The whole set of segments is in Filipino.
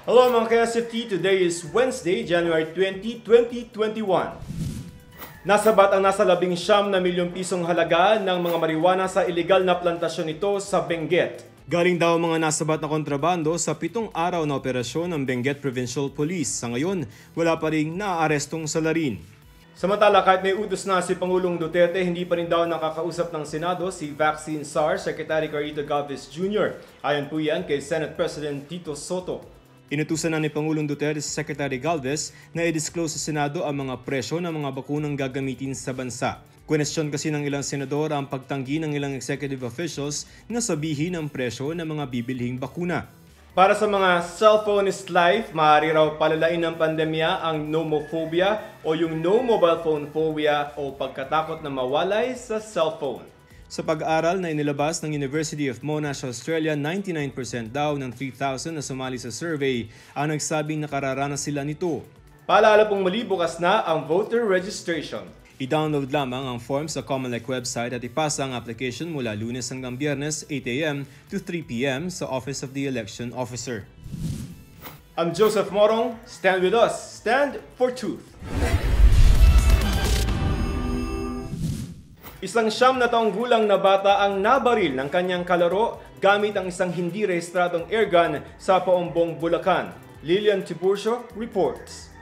Hello mga ka-SFT, today is Wednesday, January 20, 2021. Nasabat ang nasa 19 na milyong pisong halaga ng mga marijuana sa ilegal na plantasyon nito sa Benguet. Galing daw mga nasabat na kontrabando sa 7 araw na operasyon ng Benguet Provincial Police. Sa ngayon, wala pa ring naaarestong salarin. Samantala, kahit may utos na si Pangulong Duterte, hindi pa rin daw nakakausap ng Senado si Vaccine SAR Secretary Carito Galvez Jr. Ayon po yan kay Senate President Tito Soto. Inutusan na ni Pangulong Duterte si Secretary Galvez na i-disclose sa Senado ang mga presyo ng mga bakunang gagamitin sa bansa. Question kasi ng ilang senador ang pagtanggi ng ilang executive officials na sabihin ang presyo ng mga bibilhing bakuna. Para sa mga cellphone is life, maaari raw palalain ng pandemya ang nomophobia o yung no mobile phone phobia o pagkatakot na mawalay sa cellphone. Sa pag-aaral na inilabas ng University of Monash, Australia, 99% daw ng 3,000 na sumali sa survey ang nagsabing nakararanas sila nito. Paalala pong muli, bukas na ang voter registration. I-download lamang ang form sa COMELEC website at ipasa ang application mula Lunes hanggang Biyernes 8 a.m. to 3 p.m. sa Office of the Election Officer. I'm Joseph Morong. Stand with us. Stand for truth. Isang 9 na taong gulang na bata ang nabaril ng kanyang kalaro gamit ang isang hindi rehistradong airgun sa Paumbong, Bulacan. Lilian Tiburcio reports.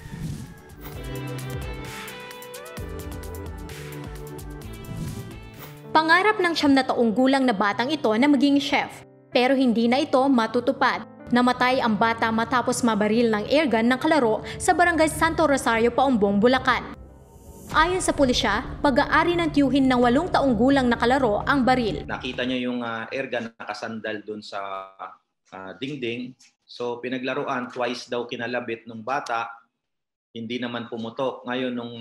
Pangarap ng 9 na taong gulang na batang ito na maging chef, pero hindi na ito matutupad. Namatay ang bata matapos mabaril ng airgun ng kalaro sa barangay Santo Rosario, Paumbong, Bulacan. Ayon sa pulisya, pag-aari ng tiyuhin ng 8 taong gulang na kalaro ang baril. Nakita niya yung airgun nakasandal doon sa dingding. So pinaglaruan, twice daw kinalabit ng bata, hindi naman pumutok. Ngayon nung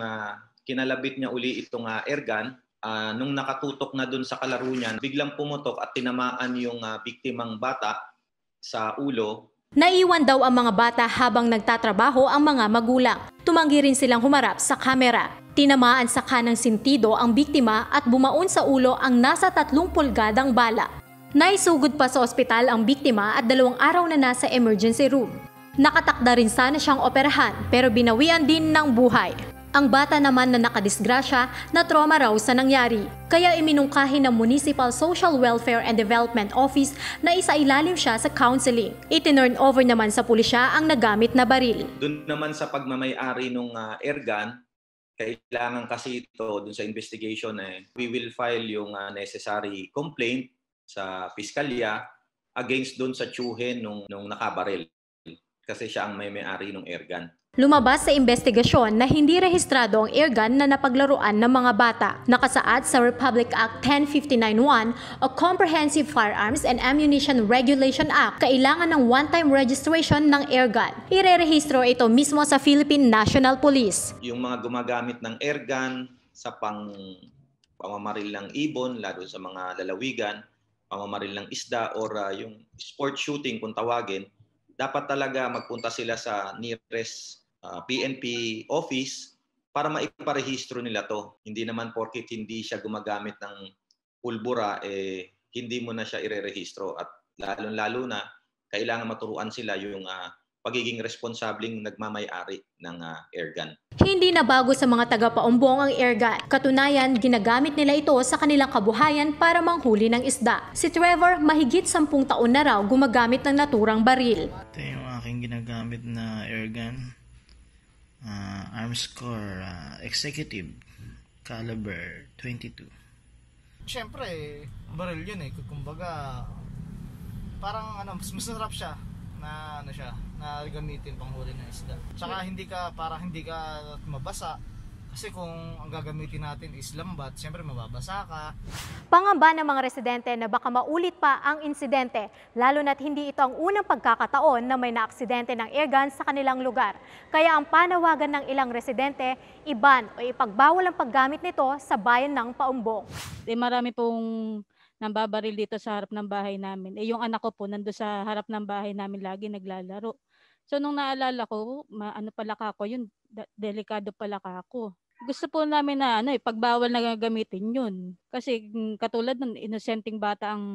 kinalabit niya uli itong airgun, nung nakatutok na doon sa kalaro niya, biglang pumutok at tinamaan yung biktimang bata sa ulo. Naiwan daw ang mga bata habang nagtatrabaho ang mga magulang. Tumanggi rin silang humarap sa kamera. Tinamaan sa kanang sintido ang biktima at bumaon sa ulo ang nasa 3 pulgadang bala. Naisugod pa sa ospital ang biktima at 2 araw na nasa emergency room. Nakatakda rin sana siyang operahan pero binawian din ng buhay. Ang bata naman na nakadisgrasya na trauma raw sa nangyari. Kaya iminungkahi ng Municipal Social Welfare and Development Office na isailalim siya sa counseling. Itinurn over naman sa pulisya ang nagamit na baril. Doon naman sa pagmamay-ari ng airgun, kailangan kasi ito dun sa investigation we will file yung necessary complaint sa piskalya against dun sa tiyuhin nung nakabaril kasi siya ang may-ari ng airgun. Lumabas sa investigasyon na hindi rehistrado ang airgun na napaglaruan ng mga bata. Nakasaad sa Republic Act 10591 o Comprehensive Firearms and Ammunition Regulation Act, kailangan ng one-time registration ng airgun. Irerehistro ito mismo sa Philippine National Police. Yung mga gumagamit ng airgun sa pamamaril ng ibon, lalo sa mga lalawigan, pamamaril ng isda or yung sport shooting kung tawagin, dapat talaga magpunta sila sa nearest PNP office para maiparehistro nila to. Hindi naman porket hindi siya gumagamit ng pulbura, hindi mo na siya irerehistro. At lalo na, kailangan maturuan sila yung pagiging responsableng nagmamay-ari ng airgun. Hindi na bago sa mga taga-Paumbong ang airgun. Katunayan, ginagamit nila ito sa kanilang kabuhayan para manghuli ng isda. Si Trevor, mahigit 10 taon na raw gumagamit ng naturang baril. Ito yung aking ginagamit na airgun. Armscore Executive Caliber 22. Siyempre, baril yun kumbaga, parang mas masarap siya na na gamitin panghuli ng isda. Tsaka hindi ka mabasa kasi kung ang gagamitin natin is lambat, siyempre mababasa ka. Pangamba ng mga residente na baka maulit pa ang insidente, lalo na't hindi ito ang unang pagkakataon na may naaksidente ng airgun sa kanilang lugar. Kaya ang panawagan ng ilang residente, iban o ipagbawal ang paggamit nito sa bayan ng Paumbong. Marami pong nambabaril dito sa harap ng bahay namin. Yung anak ko po nando sa harap ng bahay namin lagi naglalaro. So nung naalala ko, pala kako yun, delikado pala kako. Gusto po namin na pagbawal na gagamitin yun. Kasi katulad ng inosenteng bata ang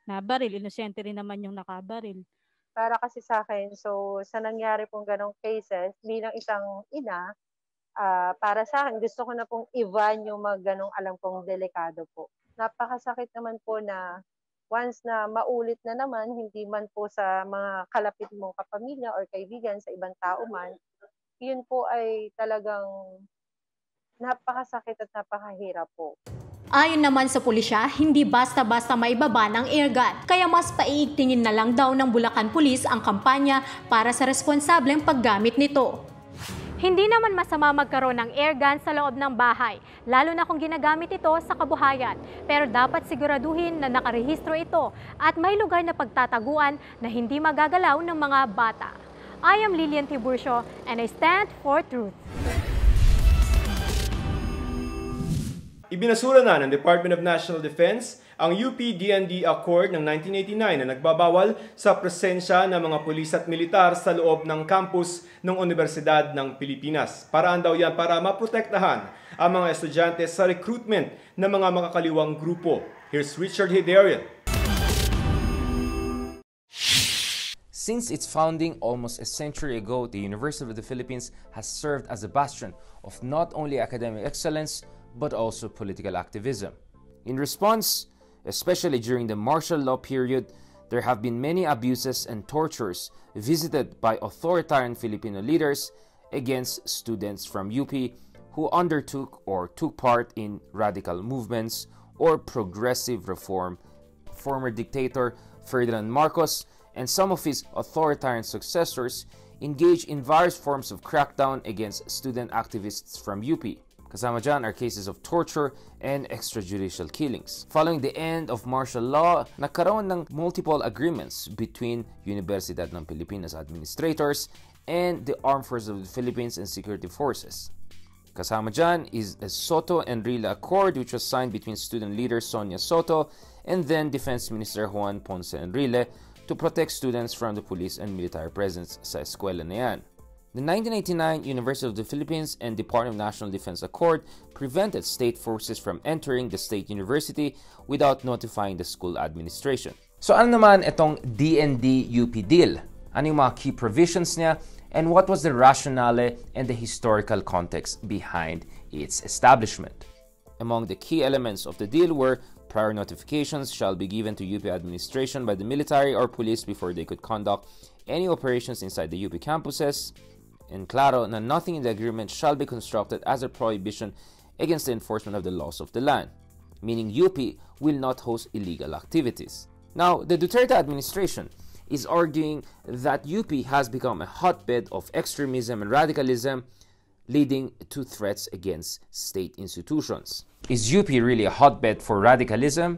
nabaril, inosente rin naman yung nakabaril. Para kasi sa akin, so sa nangyari pong ganong cases, bilang isang ina, para sa akin, gusto ko na pong i-ban yung mga ganong alam kong delikado po. Napakasakit naman po na once na maulit na naman, hindi man po sa mga kalapit mong kapamilya or kaibigan, sa ibang tao man, yun po ay talagang napakasakit at napakahirap po. Ayon naman sa pulisya, hindi basta-basta maibaba ng airgun, kaya mas paiigtingin na lang daw ng Bulacan Police ang kampanya para sa responsableng paggamit nito. Hindi naman masama magkaroon ng airgun sa loob ng bahay, lalo na kung ginagamit ito sa kabuhayan. Pero dapat siguraduhin na nakarehistro ito at may lugar na pagtataguan na hindi magagalaw ng mga bata. I am Lilian Tiburcio and I stand for truth. Ibinasura na ng Department of National Defense ang UP-DND Accord ng 1989 na nagbabawal sa presensya ng mga pulis at militar sa loob ng campus ng Universidad ng Pilipinas. Paraan daw yan para maprotektahan ang mga estudyante sa recruitment ng mga makakaliwang grupo. Here's Richard Hiderian. Since its founding almost a century ago, the University of the Philippines has served as a bastion of not only academic excellence, but also political activism. In response, especially during the martial law period, there have been many abuses and tortures visited by authoritarian Filipino leaders against students from UP who undertook or took part in radical movements or progressive reform. Former dictator Ferdinand Marcos and some of his authoritarian successors engaged in various forms of crackdown against student activists from UP. Kasama dyan are cases of torture and extrajudicial killings. Following the end of martial law, nagkaroon ng multiple agreements between Universidad ng Pilipinas administrators and the Armed Forces of the Philippines and Security Forces. Kasama dyan is the Soto-Enrile Accord, which was signed between student leader Sonia Soto and then Defense Minister Juan Ponce Enrile to protect students from the police and military presence sa eskwela na yan. The 1989 University of the Philippines and Department of National Defense Accord prevented state forces from entering the state university without notifying the school administration. So ano naman itong DND-UP deal? Ano yung mga key provisions niya? And what was the rationale and the historical context behind its establishment? Among the key elements of the deal were prior notifications shall be given to UP administration by the military or police before they could conduct any operations inside the UP campuses. And claro, na nothing in the agreement shall be constructed as a prohibition against the enforcement of the laws of the land, meaning UP will not host illegal activities. Now, the Duterte administration is arguing that UP has become a hotbed of extremism and radicalism, leading to threats against state institutions. Is UP really a hotbed for radicalism?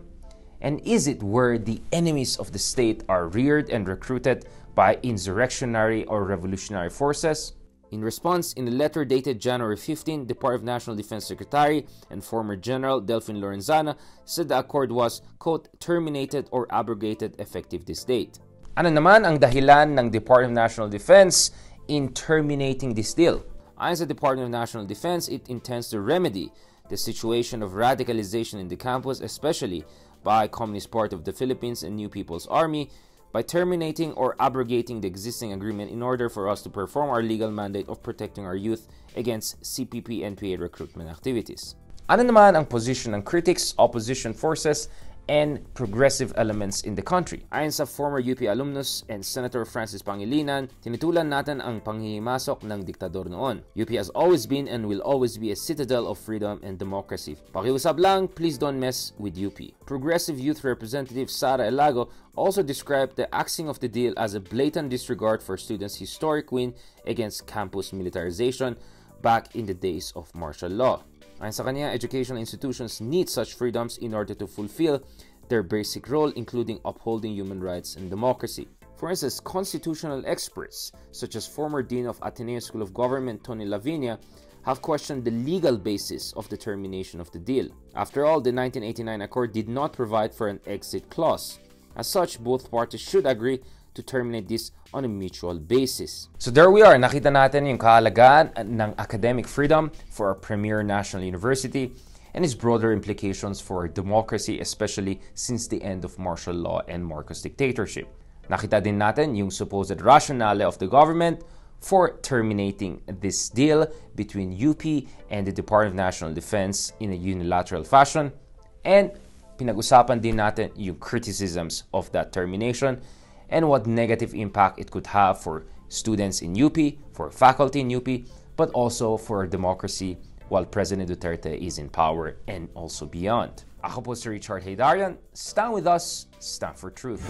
And is it where the enemies of the state are reared and recruited by insurrectionary or revolutionary forces? In response, in a letter dated January 15, the Department of National Defense Secretary and former General Delfin Lorenzana said the accord was, quote, terminated or abrogated effective this date. Ano naman ang dahilan ng Department of National Defense in terminating this deal? Ayon sa Department of National Defense, it intends to remedy the situation of radicalization in the campus, especially by Communist Party of the Philippines and New People's Army, by terminating or abrogating the existing agreement in order for us to perform our legal mandate of protecting our youth against CPP-NPA recruitment activities. Ano naman ang position ng critics, opposition forces, and progressive elements in the country? Ayon sa former UP alumnus and Senator Francis Pangilinan, tinitulan natin ang panghihimasok ng diktador noon. UP has always been and will always be a citadel of freedom and democracy. Pakiusap lang, please don't mess with UP. Progressive Youth Representative Sara Elago also described the axing of the deal as a blatant disregard for students' historic win against campus militarization back in the days of martial law. Ayon sa kanya, educational institutions need such freedoms in order to fulfill their basic role, including upholding human rights and democracy. For instance, constitutional experts, such as former Dean of Ateneo School of Government Tony Lavinia, have questioned the legal basis of the termination of the deal. After all, the 1989 Accord did not provide for an exit clause. As such, both parties should agree to terminate this on a mutual basis. So there we are, nakita natin yung kahalagaan ng academic freedom for our premier national university and its broader implications for democracy, especially since the end of martial law and Marcos dictatorship. Nakita din natin yung supposed rationale of the government for terminating this deal between UP and the Department of National Defense in a unilateral fashion. And pinag-usapan din natin yung criticisms of that termination and what negative impact it could have for students in UP, for faculty in UP, but also for democracy while President Duterte is in power and also beyond. Ako po si Richard Haydarian. Stand with us, stand for truth.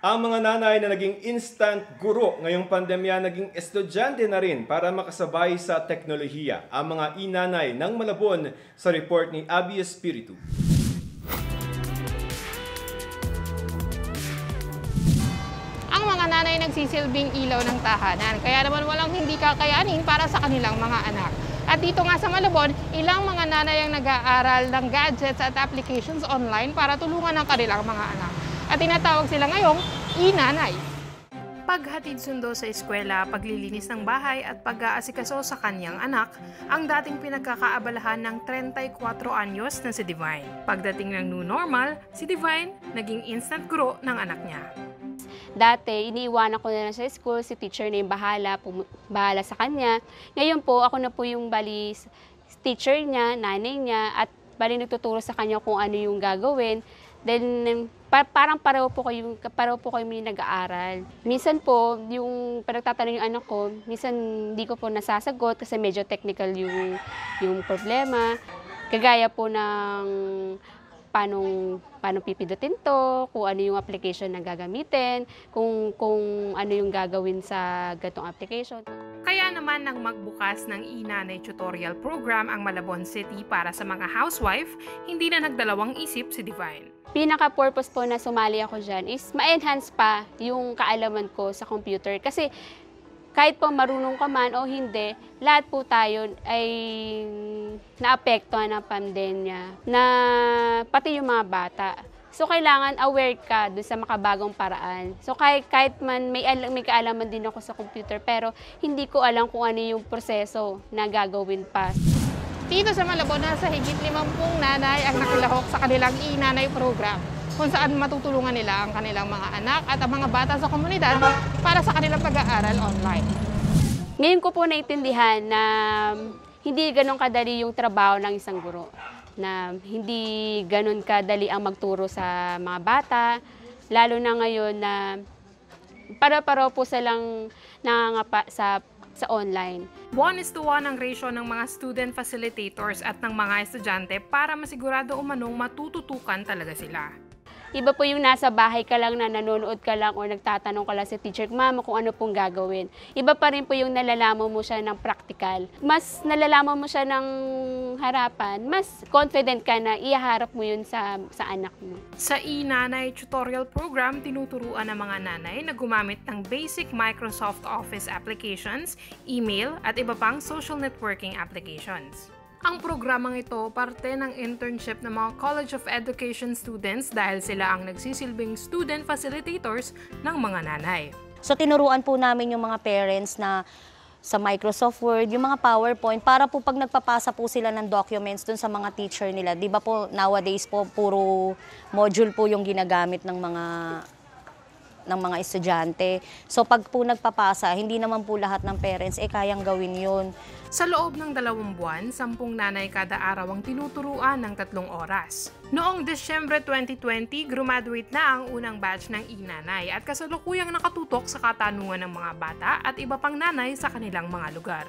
Ang mga nanay na naging instant guro ngayong pandemya naging estudyante na rin para makasabay sa teknolohiya. Ang mga inanay ng Malabon sa report ni Abby Espiritu. Ang mga nanay nagsisilbing ilaw ng tahanan, kaya naman walang hindi kakayanin para sa kanilang mga anak. At dito nga sa Malabon, ilang mga nanay ang nag-aaral ng gadgets at applications online para tulungan ang kanilang mga anak. At tinatawag sila ngayong inanay. Paghatid sundo sa eskwela, paglilinis ng bahay at pag-aasikaso sa kanyang anak, ang dating pinagkakaabalahan ng 34 anyos na si Divine. Pagdating ng new normal, si Divine naging instant guro ng anak niya. Dati, iniiwanan ko na lang sa school, si teacher na yung bahala sa kanya. Ngayon po, ako na po yung teacher niya, nanay niya, at bali nagtuturo sa kanya kung ano yung gagawin. Then, parang pareho po kayo may nag-aaral. Minsan po, yung pinagtatanong yung anak ko, minsan hindi ko po nasasagot kasi medyo technical yung problema. Kagaya po ng paano pipidutin to, kung ano yung application na gagamitin, kung ano yung gagawin sa gatong application. Kaya naman nang magbukas ng inanay tutorial program ang Malabon City para sa mga housewife, hindi na nagdalawang isip si Divine. Pinaka-purpose po na sumali ako dyan is ma-enhance pa yung kaalaman ko sa computer. Kasi kahit po marunong ka man o hindi, lahat po tayo ay naapektuhan ng pandemya, na pati yung mga bata. So, kailangan aware ka doon sa makabagong paraan. So, kahit man may kaalaman din ako sa computer, pero hindi ko alam kung ano yung proseso na gagawin pa. Dito sa Malabon, nasa higit 50 nanay ang nakilahok sa kanilang inanay program, kung saan matutulungan nila ang kanilang mga anak at ang mga bata sa komunidad para sa kanilang pag-aaral online. Ngayon ko po naiintindihan na hindi ganun kadali yung trabaho ng isang guro. Na hindi ganun kadali ang magturo sa mga bata, lalo na ngayon na para-paro po silang nangangapa sa online. 1:1 ang ratio ng mga student facilitators at ng mga estudyante para masigurado umanong matututukan talaga sila. Iba po yung nasa bahay ka lang na nanonood ka lang o nagtatanong ka lang sa teacher, mama, kung ano pong gagawin. Iba pa rin po yung nalalaman mo siya ng practical. Mas nalalaman mo siya ng harapan, mas confident ka na iharap mo yun sa anak mo. Sa inanay tutorial program, tinuturuan ng mga nanay na gumamit ng basic Microsoft Office applications, email at iba pang social networking applications. Ang programang ito parte ng internship ng mga College of Education students dahil sila ang nagsisilbing student facilitators ng mga nanay. So tinuruan po namin yung mga parents na sa Microsoft Word, yung mga PowerPoint, para po pag nagpapasa po sila ng documents dun sa mga teacher nila. Di ba po nowadays po puro module po yung ginagamit ng mga estudyante. So pag po nagpapasa, hindi naman po lahat ng parents kayang gawin yun. Sa loob ng 2 buwan, 10 nanay kada araw ang tinuturuan ng 3 oras. Noong Disyembre 2020, graduate na ang unang batch ng inanay at kasalukuyang nakatutok sa katanungan ng mga bata at iba pang nanay sa kanilang mga lugar.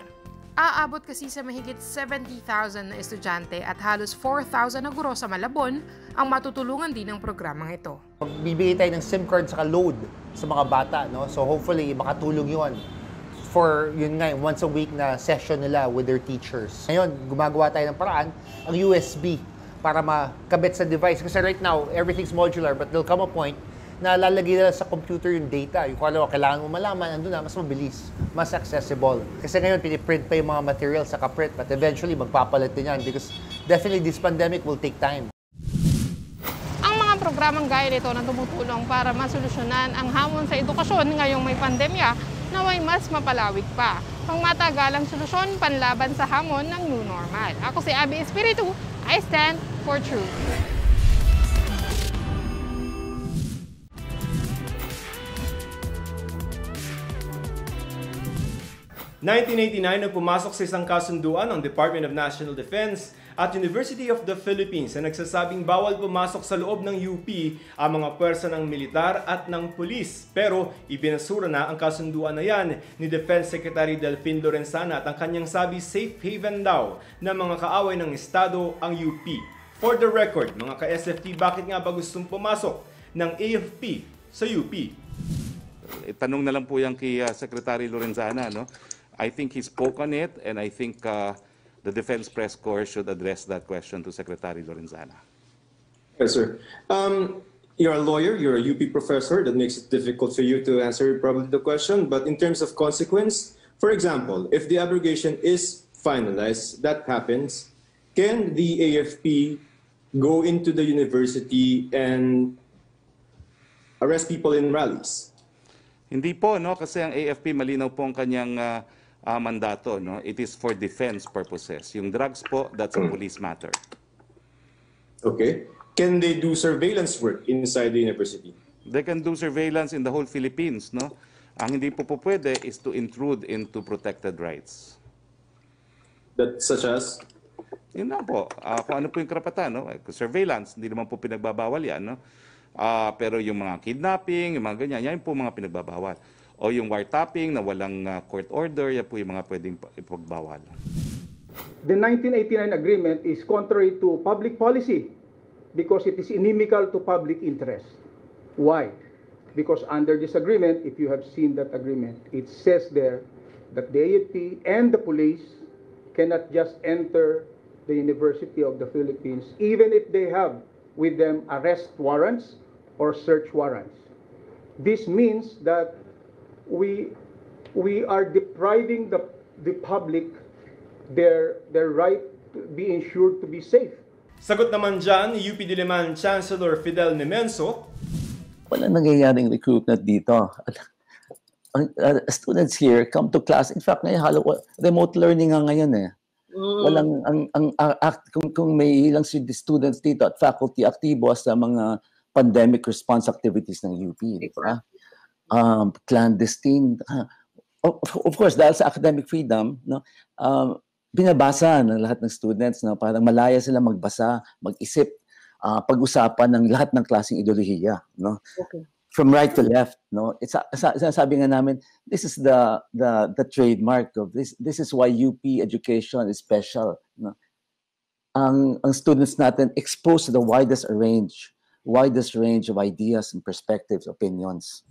Aabot kasi sa mahigit 70,000 na estudyante at halos 4,000 na guro sa Malabon ang matutulungan din ng programang ito. Bibigay tayo ng SIM card sa load sa mga bata, no? So hopefully makatulong yun for yun nga, once a week na session nila with their teachers. Ngayon, gumagawa tayo ng paraan, ang USB, para makabit sa device. Kasi right now, everything's modular, but there'll come a point na lalagay nila sa computer yung data. Yung kung ano, kailangan mo malaman, andun na, mas mabilis, mas accessible. Kasi ngayon, piniprint pa yung mga materials sa kaprint, but eventually, magpapalit din yan because definitely this pandemic will take time. Ang mga programang gaya nito na tumutulong para masolusyonan ang hamon sa edukasyon ngayong may pandemya, naway mas mapalawig pa. Pang matagalang solusyon panlaban sa hamon ng new normal. Ako si Abby Espiritu, I stand for truth. 1989 nang pumasok sa isang kasunduan ng Department of National Defense at University of the Philippines na nagsasabing bawal pumasok sa loob ng UP ang mga pwersa ng militar at ng pulis. Pero ibinasura na ang kasunduan na yan ni Defense Secretary Delfin Lorenzana at ang kanyang sabi safe haven daw ng mga kaaway ng Estado ang UP. For the record, mga ka-SFT, bakit nga ba gustong pumasok ng AFP sa UP? Tanong na lang po yan kay Secretary Lorenzana, no? I think he spoke on it, and I think the Defense Press Corps should address that question to Secretary Lorenzana. Yes, sir. You're a lawyer, you're a UP professor. That makes it difficult for you to answer probably the question. But in terms of consequence, for example, if the abrogation is finalized, that happens, can the AFP go into the university and arrest people in rallies? Hindi po, no? Kasi ang AFP malinaw po ang kanyang mandato, no? It is for defense purposes. Yung drugs po, that's a police matter. Okay. Can they do surveillance work inside the university? They can do surveillance in the whole Philippines, no? Ang hindi po pwede is to intrude into protected rights. That such as? Yun na po. Kung ano po yung karapatan, no? Surveillance, hindi naman po pinagbabawal yan, no? Pero yung mga kidnapping, yung mga ganyan, yan po mga pinagbabawal. O yung wiretapping na walang court order, yan po yung mga pwedeng ipagbawal. The 1989 agreement is contrary to public policy because it is inimical to public interest. Why? Because under this agreement, if you have seen that agreement, it says there that the AFP and the police cannot just enter the University of the Philippines even if they have with them arrest warrants or search warrants. This means that we are depriving the public their right to be ensured to be safe. Sagot naman dyan, UP Diliman Chancellor Fidel Nemenso. Wala nangyayaring recruitment dito. Students here come to class. In fact, ngayon, remote learning nga ngayon eh. Walang kung may ilang students dito at faculty aktibo sa mga pandemic response activities ng UP, di ba? Clandestine. Of course, dahil sa academic freedom, no, binabasa ng lahat ng students, no, parang malaya sila magbasa, mag-isip, pag-usapan ng lahat ng klaseng ideolohiya, no? Okay. From right to left, no? Sabi nga namin, this is the trademark of this. This is why UP education is special, no? Ang students natin exposed to the widest range of ideas and perspectives, opinions.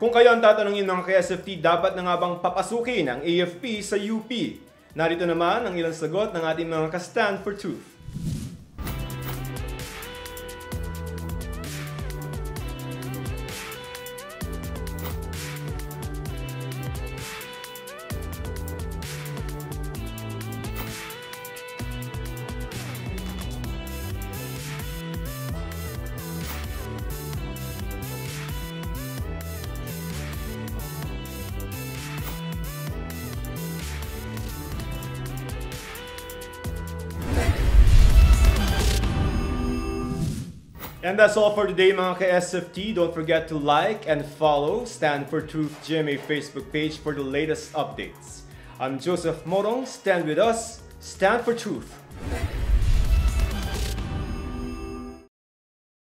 Kung kayo ang tatanungin ng KSFT, dapat na nga bang papasukin ang AFP sa UP? Narito naman ang ilang sagot ng ating mga ka-Stand for Truth. And that's all for today mga ka-SFT. Don't forget to like and follow Stand for Truth GMA Facebook page for the latest updates. I'm Joseph Morong. Stand with us. Stand for Truth.